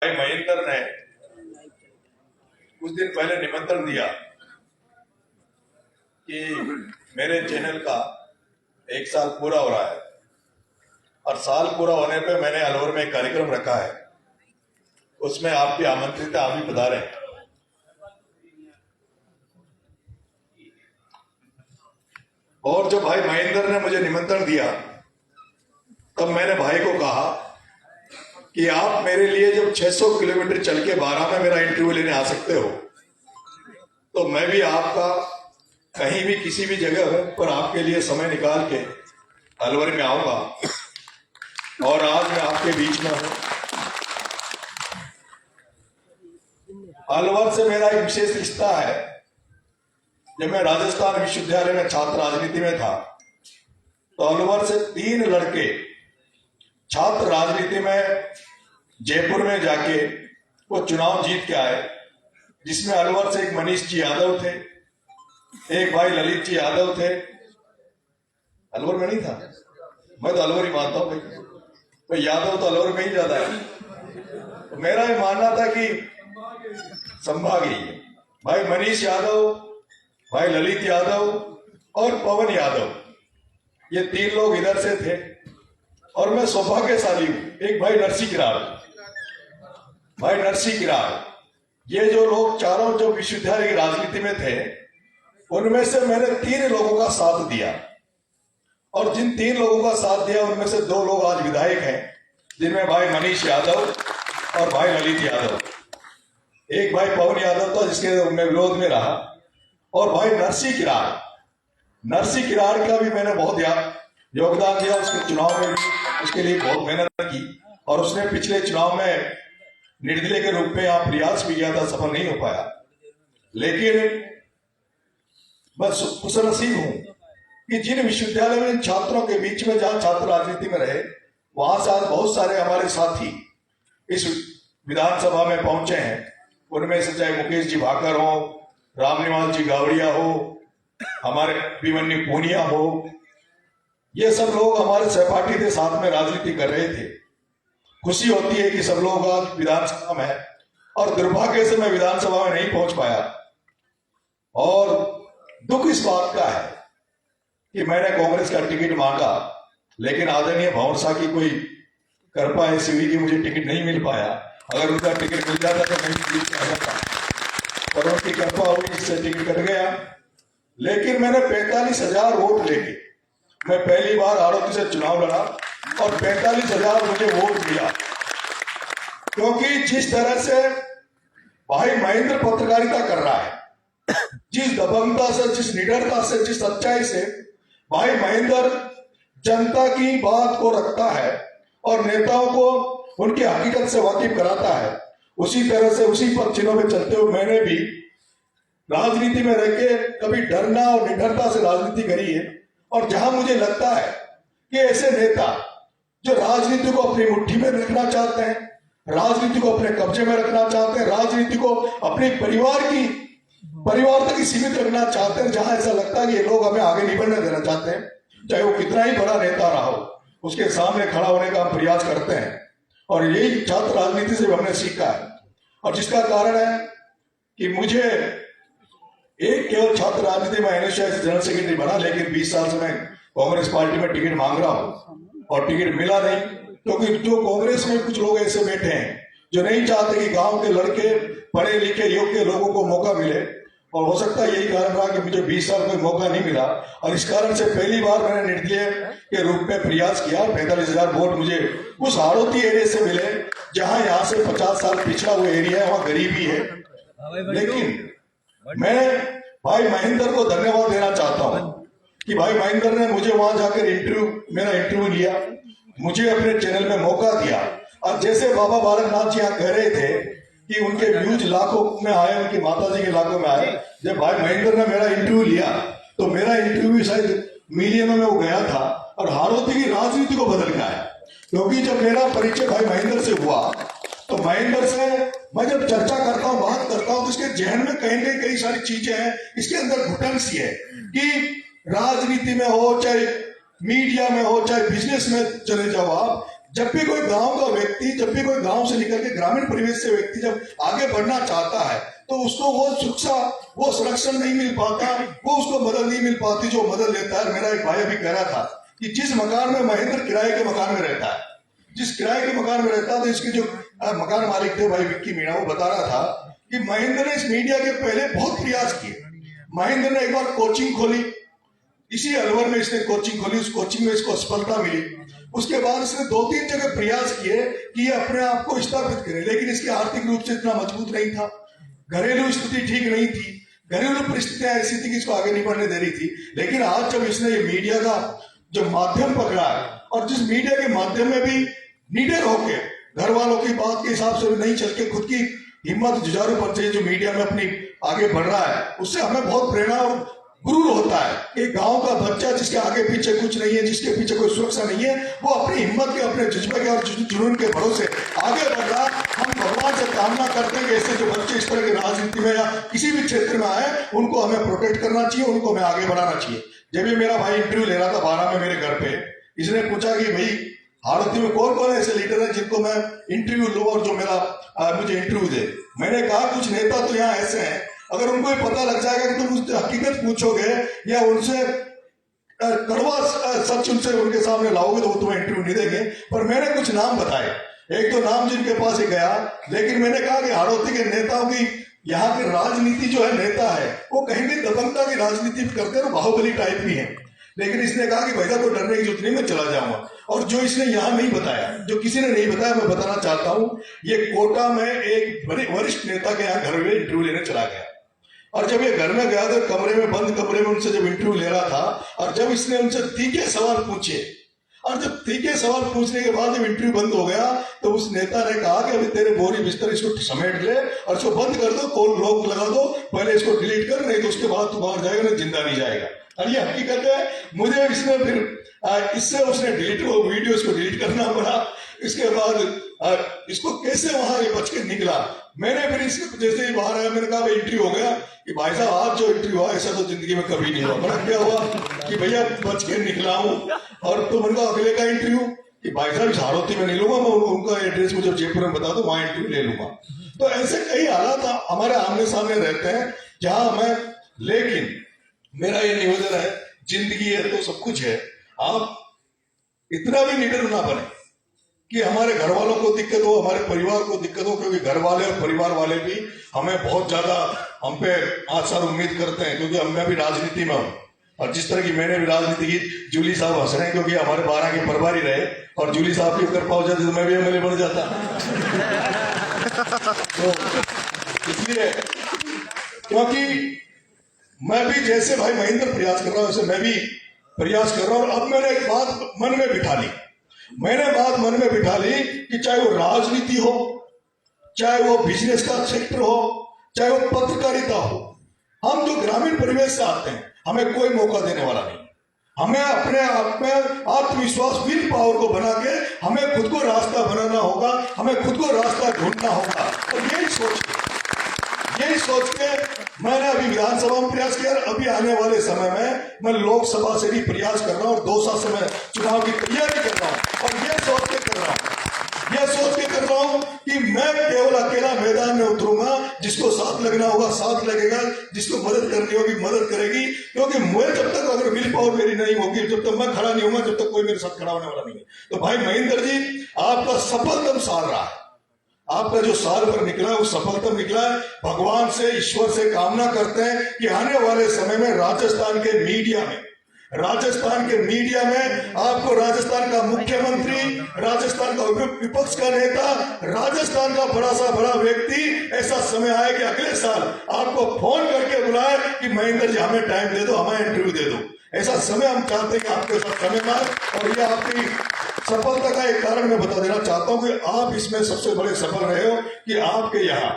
भाई महेंद्र ने कुछ दिन पहले निमंत्रण दिया कि मेरे चैनल का 1 साल पूरा हो रहा है और साल पूरा होने पे मैंने अलवर में एक कार्यक्रम रखा है, उसमें आप भी आमंत्रित हैं, आप भी पधारें। और जब भाई महेंद्र ने मुझे निमंत्रण दिया तब मैंने भाई को कहा कि आप मेरे लिए जब 600 किलोमीटर चल के 12 में मेरा इंटरव्यू लेने आ सकते हो तो मैं भी आपका कहीं भी किसी भी जगह पर आपके लिए समय निकाल के अलवर में आऊंगा। और आज मैं आपके बीच में हूं। अलवर से मेरा एक विशेष रिश्ता है। जब मैं राजस्थान विश्वविद्यालय में छात्र राजनीति में था तो अलवर से 3 लड़के छात्र राजनीति में जयपुर में जाके वो चुनाव जीत के आए, जिसमें अलवर से एक मनीष जी यादव थे, एक भाई ललित जी यादव थे। अलवर में नहीं था, मैं तो अलवर ही मानता हूं भाई यादव तो अलवर में ही ज्यादा है। तो मेरा ये मानना था कि संभाग ही है। भाई मनीष यादव, भाई ललित यादव और पवन यादव, ये 3 लोग इधर से थे। और मैं सौभाग्यशाली हूं, एक भाई नरसी किरार, ये जो लोग चारों जो विश्वविद्यालय की राजनीति में थे उनमें से मैंने 3 लोगों का साथ दिया। और जिन 3 लोगों का साथ दिया उनमें से 2 लोग आज विधायक हैं, जिनमें भाई मनीष यादव और भाई ललित यादव। एक भाई पवन यादव था जिसके मैं विरोध में रहा, और भाई नरसी किरार का भी मैंने बहुत योगदान दिया उसके चुनाव में भी, उसके लिए बहुत मेहनत की। और उसने पिछले चुनाव में निर्दलीय के रूप में यहाँ प्रयास भी किया था, सफल नहीं हो पाया। लेकिन मैं खुशनसीब हूं कि जिन विश्वविद्यालय में छात्रों के बीच में जहां छात्र राजनीति में रहे वहां से आज बहुत सारे हमारे साथी इस विधानसभा में पहुंचे हैं। उनमें से चाहे मुकेश जी भाकर हो, रामनिवास जी गावड़िया हो, हमारे अभिमन्यु पूनिया हो, ये सब लोग हमारे सहपाठी के साथ में राजनीति कर रहे थे। खुशी होती है कि सब लोग आज विधानसभा में है, और दुर्भाग्य से मैं विधानसभा में नहीं पहुंच पाया। और दुख इस बात का है कि मैंने कांग्रेस का टिकट मांगा, लेकिन आदरणीय भंवर साहब की कोई कृपा ऐसी हुई कि मुझे टिकट नहीं मिल पाया। अगर उनका टिकट मिल जाता तो मैं जीत जाता, पर उनकी कृपा हुई जिससे टिकट कट गया। लेकिन मैंने 45,000 वोट लेके मैं पहली बार आरोपी से चुनाव लड़ा और 45,000 मुझे वोट मिला। क्योंकि जिस तरह से भाई महेंद्र पत्रकारिता कर रहा है, जिस दबंगता से, जिस निडरता से, जिस सच्चाई से भाई महेंद्र जनता की बात को रखता है और नेताओं को उनकी हकीकत से वाकिफ कराता है, उसी तरह से उसी पर चिन्हों में चलते हुए मैंने भी राजनीति में रह के कभी डरना और निडरता से राजनीति करी है। और जहां मुझे लगता है कि ऐसे नेता जो राजनीति को अपनी मुट्ठी में रखना चाहते हैं, राजनीति को अपने कब्जे में रखना चाहते हैं, राजनीति को अपने परिवार तक ही सीमित रखना चाहते हैं, जहां ऐसा लगता है कि ये लोग हमें आगे नहीं बढ़ने देना चाहते हैं, चाहे वो कितना ही बड़ा नेता रहा हो, उसके सामने खड़ा होने का हम प्रयास करते हैं। और यही छात्र राजनीति से हमने सीखा है। और जिसका कारण है कि मुझे एक केवल छात्र राजनीति में एनएसयूआई से जनरल सेक्रेटरी बना, लेकिन 20 साल से मैं कांग्रेस पार्टी में टिकट मांग रहा हूं और टिकट मिला नहीं। क्योंकि जो कांग्रेस में कुछ लोग ऐसे बैठे हैं जो नहीं चाहते कि गांव के लड़के, पढ़े लिखे योग्य लोगों को मौका मिले। और हो सकता है यही कारण रहा कि मुझे 20 साल कोई मौका नहीं मिला, और इस कारण से पहली बार मैंने निर्दलीय के रूप में प्रयास किया। 45,000 वोट मुझे उस हाड़ौती एरिया से मिले जहां यहाँ से 50 साल पिछड़ा हुआ एरिया है, वहां गरीबी है। लेकिन मैं भाई महेंद्र को धन्यवाद देना चाहता हूं कि भाई महेंद्र ने मुझे वहां जाकर मेरा इंटरव्यू लिया, मुझे अपने चैनल में मौका दिया। और जैसे बाबा बालकनाथ जी यहाँ कह रहे थे कि उनके व्यूज लाखों में आए, उनकी माता जी के लाखों में आए, जब भाई महेंद्र ने मेरा इंटरव्यू लिया तो मेरा इंटरव्यू शायद मिलियनों में वो गया था और हाड़ौती की राजनीति को बदल के आया। क्योंकि जब मेरा परिचय भाई महेंद्र से हुआ तो महेंद्र से मैं जब चर्चा करता हूँ, बात करता हूँ, तो इसके जहन में कहीं ना कई सारी चीजें हैं, इसके अंदर घुटन सी है कि राजनीति में हो, चाहे मीडिया में हो, चाहे बिजनेस में चले जाओ आप, जब भी कोई गांव का व्यक्ति, जब भी कोई गांव से निकल के ग्रामीण परिवेश से व्यक्ति जब आगे बढ़ना चाहता है तो उसको वो शिक्षा, वो संरक्षण नहीं मिल पाता, वो उसको मदद नहीं मिल पाती जो मदद लेता है। मेरा एक भाई अभी कह रहा था कि जिस मकान में महेंद्र किराए के मकान में रहता है, जिस किराए के मकान में रहता है, तो इसके जो मकान मालिक थे भाई विक्की मीणा, वो बता रहा था कि महेंद्र ने इस मीडिया के पहले बहुत प्रयास किए। महेंद्र ने एक बार कोचिंग खोली, इसी अलवर में इसने कोचिंग खोली, उस कोचिंग में इसको सफलता मिली। उसके बाद इसने 2-3 जगह प्रयास किए कि ये अपने आप को स्थापित करे, लेकिन इसके आर्थिक रूप से इतना मजबूत नहीं था, घरेलू स्थिति ठीक नहीं थी, घरेलू परिस्थितियां ऐसी थी कि इसको आगे नहीं बढ़ने दे रही थी। लेकिन आज जब इसने ये मीडिया का जो माध्यम पकड़ा है, और जिस मीडिया के माध्यम में भी निडर होके घर वालों की बात के हिसाब से नहीं चल के खुद की हिम्मत जुझारूपन से जो मीडिया में अपनी आगे बढ़ रहा है, उससे हमें बहुत प्रेरणा और गुरूर होता है। एक गांव का बच्चा जिसके आगे पीछे कुछ नहीं है, जिसके पीछे कोई सुरक्षा नहीं है, वो अपनी हिम्मत के, अपने जज्बे के और जुनून के भरोसे आगे बढ़ रहा। हम भगवान से कामना करते हैं कि ऐसे जो बच्चे इस तरह की राजनीति में या किसी भी क्षेत्र में आए, उनको हमें प्रोटेक्ट करना चाहिए, उनको हमें आगे बढ़ाना चाहिए। जब भी मेरा भाई इंटरव्यू ले रहा था 12 में मेरे घर पे, इसने पूछा कि भाई हाड़ौती में कौन कौन ऐसे लीडर है जिनको मैं इंटरव्यू लूं और जो मेरा मुझे इंटरव्यू दे। मैंने कहा कुछ नेता तो यहाँ ऐसे हैं, अगर उनको ये पता लग जाएगा कि तुम उससे हकीकत पूछोगे या उनसे कड़वा सच उनसे उनके सामने लाओगे तो वो तुम्हें इंटरव्यू नहीं देंगे। पर मैंने कुछ नाम बताए, एक दो नाम जिनके पास ही गया, लेकिन मैंने कहा कि हाड़ौती के नेताओं की, यहाँ की राजनीति जो है, नेता है वो कहीं भी दबंगता की राजनीति करते हैं, बाहुबली टाइप भी है। लेकिन इसने कहा कि भैया को डरने की जरूरत नहीं, मैं चला जाऊंगा। और जो इसने यहाँ नहीं बताया, जो किसी ने नहीं बताया, मैं बताना चाहता हूं। ये कोटा में एक वरिष्ठ नेता के यहाँ घर में इंटरव्यू लेने चला गया, और जब ये घर में गया तो कमरे में, बंद कमरे में उनसे जब इंटरव्यू ले रहा था, और जब इसने उनसे तीखे सवाल पूछे, और जब तीखे सवाल पूछने के बाद जब इंटरव्यू बंद हो गया, तो उस नेता ने कहा कि अभी तेरे बोरी बिस्तर इसको समेट ले और इसको बंद कर दो, कॉल लॉक लगा दो, पहले इसको डिलीट कर, नहीं तो उसके बाद तू बाहर जाएगा, नहीं जिंदा नहीं जाएगा। और ये हकीकत है। मुझे इसने फिर इससे उसने डिलीट, वो वीडियो इसको डिलीट करना पड़ा। इसके बाद इसको कैसे वहां ये बच के निकला। मैंने फिर इसके जैसे ही बाहर आया, मैंने कहा भाई इंटरव्यू हो गया कि भाई साहब आज जो इंटरव्यू हुआ ऐसा तो जिंदगी में कभी नहीं हुआ। बड़ा क्या हुआ कि भैया बच के निकला हूं। और तो मैंने कहा अगले का इंटरव्यू कि भाई साहब हाड़ौती में नहीं लूंगा, मैं उनका एड्रेस मुझे जयपुर में बता दो, वहां इंटरव्यू ले लूंगा। तो ऐसे कई हालात हमारे आमने सामने रहते हैं जहां हमें, लेकिन मेरा ये निवेदन है, जिंदगी है तो सब कुछ है, आप इतना भी निडर ना बने कि हमारे घर वालों को दिक्कत हो, हमारे परिवार को दिक्कत हो, क्योंकि घर वाले और परिवार वाले भी हमें बहुत ज्यादा हम पे आसार उम्मीद करते हैं, क्योंकि मैं भी राजनीति में हूं। और जिस तरह की मैंने भी राजनीति की, जूली साहब हंस रहे हैं क्योंकि हमारे 12 के प्रभारी रहे, और जूली साहब की कृपा हो जाती तो मैं भी एमएलए बन जाता। तो इसलिए, क्योंकि मैं भी जैसे भाई महेंद्र प्रयास कर रहा हूं, वैसे मैं भी प्रयास कर रहा हूं। और अब मैंने एक बात मन में बिठा ली, कि चाहे वो राजनीति हो, चाहे वो बिजनेस का सेक्टर हो, चाहे वो पत्रकारिता हो, हम जो ग्रामीण परिवेश से आते हैं, हमें कोई मौका देने वाला नहीं। हमें अपने आप में आत्मविश्वास, विल पावर को बना के हमें खुद को रास्ता बनाना होगा, हमें खुद को रास्ता ढूंढना होगा। और यही सोच के मैंने अभी विधानसभा में प्रयास किया, अभी आने वाले समय में मैं लोकसभा से भी प्रयास कर रहा हूं और 2 साल से मैं चुनाव की तैयारी कर रहा हूं। और ये सोच के कर रहा हूं कि मैं केवल अकेला मैदान में उतरूंगा, जिसको साथ लगना होगा साथ लगेगा, जिसको मदद करनी होगी मदद करेगी। क्योंकि मैं जब तक अगर विल पावर मेरी नहीं होगी, जब तक मैं खड़ा नहीं होगा, जब तक कोई मेरे साथ खड़ा होने वाला नहीं है। तो भाई महेंद्र जी, आपका सफलतम साल रहा है, आपका जो साल भर निकला है वो सफलतम निकला है। भगवान से, ईश्वर से कामना करते हैं कि आने वाले समय में राजस्थान के मीडिया में आपको राजस्थान का मुख्यमंत्री, राजस्थान का विपक्ष का नेता, राजस्थान का बड़ा सा बड़ा व्यक्ति, ऐसा समय आए कि अगले साल आपको फोन करके बुलाए कि महेंद्र जी हमें टाइम दे दो, हमें इंटरव्यू दे दो। ऐसा समय हम चाहते हैं कि आपके साथ समय में आए। और ये आपकी सफलता का एक कारण मैं बता देना चाहता हूं कि आप इसमें सबसे बड़े सफल रहे हो कि आपके यहाँ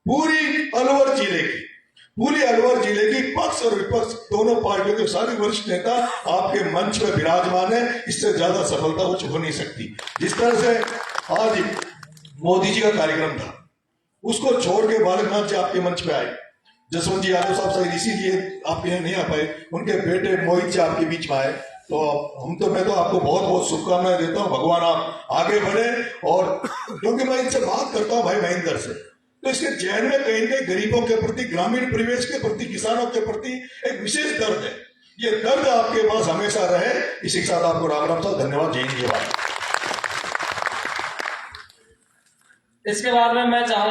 पूरी अलवर जिले की पक्ष और विपक्ष दोनों पार्टियों के सारे वरिष्ठ नेता आपके मंच में विराजमान है। इससे ज्यादा सफलता कुछ हो नहीं सकती। जिस तरह से आज मोदी जी का कार्यक्रम था, उसको छोड़ के बालकनाथ जी आपके मंच पे आए, जसवंत जी यादव साहब शायद इसीलिए आप यहाँ नहीं आ पाए, उनके बेटे मोहित जी आपके बीच में आए। तो मैं तो आपको बहुत बहुत शुभकामनाएं देता हूं। भगवान आप आगे बढ़े। और क्योंकि मैं इनसे बात करता हूं भाई महेंद्र से, तो इसके जहन में कहीं कहीं गरीबों के प्रति, ग्रामीण परिवेश के प्रति, किसानों के प्रति एक विशेष दर्द है। ये दर्द आपके पास हमेशा रहे। इसी के साथ आपको राम राम साहब, धन्यवाद, जय हिंद, जय भारत। इसके बाद में मैं चाहूंगा